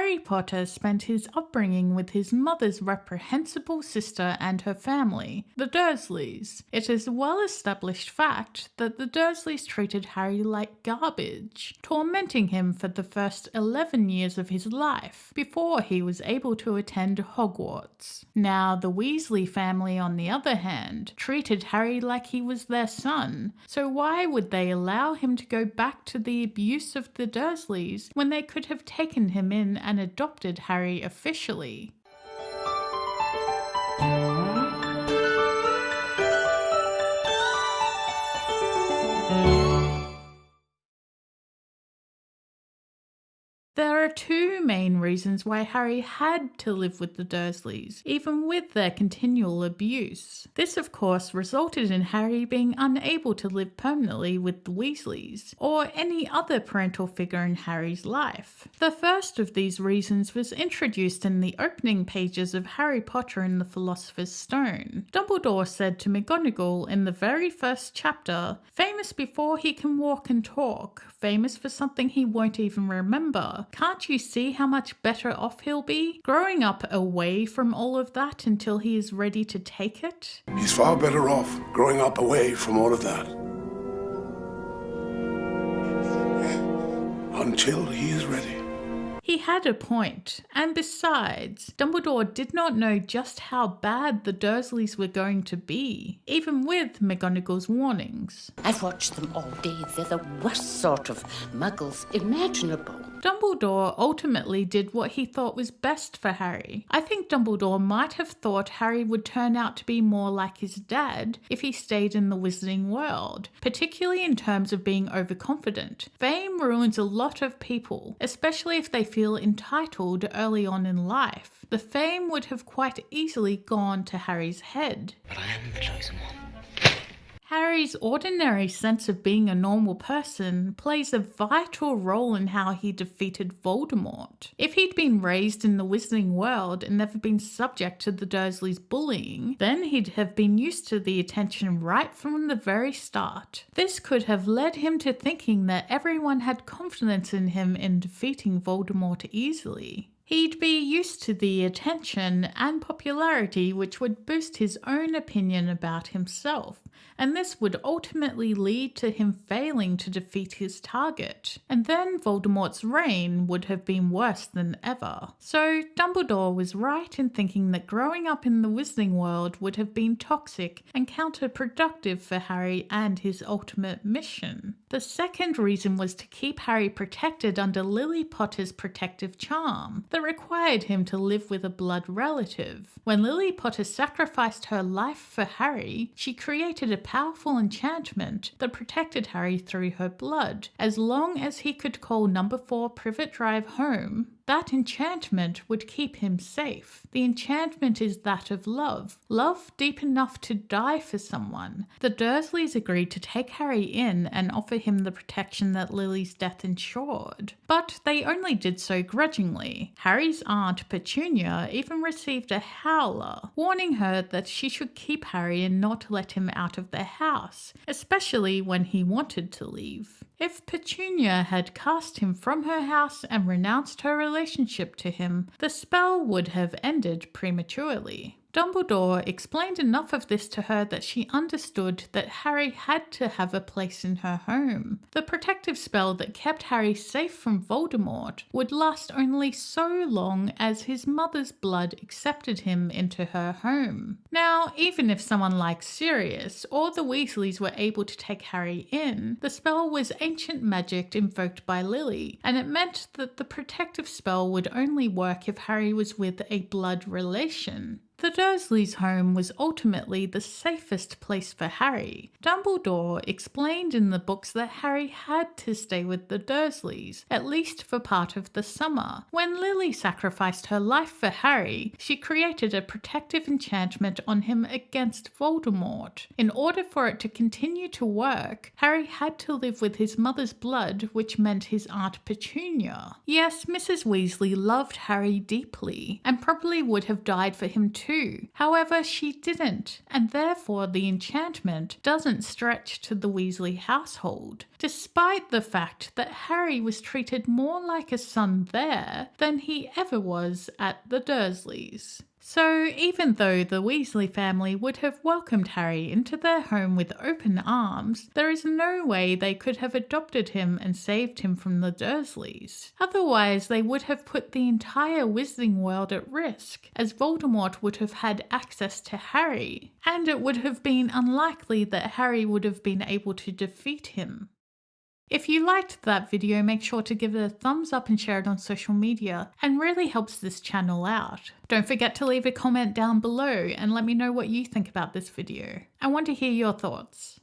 Harry Potter spent his upbringing with his mother's reprehensible sister and her family, the Dursleys. It is a well-established fact that the Dursleys treated Harry like garbage, tormenting him for the first 11 years of his life before he was able to attend Hogwarts. Now, the Weasley family, on the other hand, treated Harry like he was their son, so why would they allow him to go back to the abuse of the Dursleys when they could have taken him in and adopted Harry officially? There are two main reasons why Harry had to live with the Dursleys, even with their continual abuse. This, of course, resulted in Harry being unable to live permanently with the Weasleys, or any other parental figure in Harry's life. The first of these reasons was introduced in the opening pages of Harry Potter and the Philosopher's Stone. Dumbledore said to McGonagall in the very first chapter, "Famous before he can walk and talk, famous for something he won't even remember. Can't you see how much better off he'll be? Growing up away from all of that until he is ready to take it." He's far better off growing up away from all of that. Until he is ready. He had a point, and besides, Dumbledore did not know just how bad the Dursleys were going to be, even with McGonagall's warnings. I've watched them all day. They're the worst sort of muggles imaginable. Dumbledore ultimately did what he thought was best for Harry. I think Dumbledore might have thought Harry would turn out to be more like his dad if he stayed in the Wizarding world, particularly in terms of being overconfident. Fame ruins a lot of people, especially if they feel entitled early on in life. The fame would have quite easily gone to Harry's head. But I am the chosen one. Harry's ordinary sense of being a normal person plays a vital role in how he defeated Voldemort. If he'd been raised in the Wizarding world and never been subject to the Dursleys' bullying, then he'd have been used to the attention right from the very start. This could have led him to thinking that everyone had confidence in him in defeating Voldemort easily. He'd be used to the attention and popularity which would boost his own opinion about himself, and this would ultimately lead to him failing to defeat his target. And then Voldemort's reign would have been worse than ever. So Dumbledore was right in thinking that growing up in the Wizarding world would have been toxic and counterproductive for Harry and his ultimate mission. The second reason was to keep Harry protected under Lily Potter's protective charm that required him to live with a blood relative. When Lily Potter sacrificed her life for Harry, she created a powerful enchantment that protected Harry through her blood. As long as he could call number 4 Privet Drive home, that enchantment would keep him safe. The enchantment is that of love. Love deep enough to die for someone. The Dursleys agreed to take Harry in and offer him the protection that Lily's death ensured. But they only did so grudgingly. Harry's aunt Petunia even received a howler, warning her that she should keep Harry and not let him out of their house, especially when he wanted to leave. If Petunia had cast him from her house and renounced her relationship to him, the spell would have ended prematurely. Dumbledore explained enough of this to her that she understood that Harry had to have a place in her home. The protective spell that kept Harry safe from Voldemort would last only so long as his mother's blood accepted him into her home. Now, even if someone like Sirius or the Weasleys were able to take Harry in, the spell was ancient magic invoked by Lily, and it meant that the protective spell would only work if Harry was with a blood relation. The Dursleys' home was ultimately the safest place for Harry. Dumbledore explained in the books that Harry had to stay with the Dursleys, at least for part of the summer. When Lily sacrificed her life for Harry, she created a protective enchantment on him against Voldemort. In order for it to continue to work, Harry had to live with his mother's blood, which meant his Aunt Petunia. Yes, Mrs. Weasley loved Harry deeply, and probably would have died for him too too. However, she didn't, and therefore the enchantment doesn't stretch to the Weasley household, despite the fact that Harry was treated more like a son there than he ever was at the Dursleys. So even though the Weasley family would have welcomed Harry into their home with open arms, there is no way they could have adopted him and saved him from the Dursleys. Otherwise, they would have put the entire Wizarding world at risk, as Voldemort would have had access to Harry, and it would have been unlikely that Harry would have been able to defeat him. If you liked that video, make sure to give it a thumbs up and share it on social media, and really helps this channel out. Don't forget to leave a comment down below and let me know what you think about this video. I want to hear your thoughts.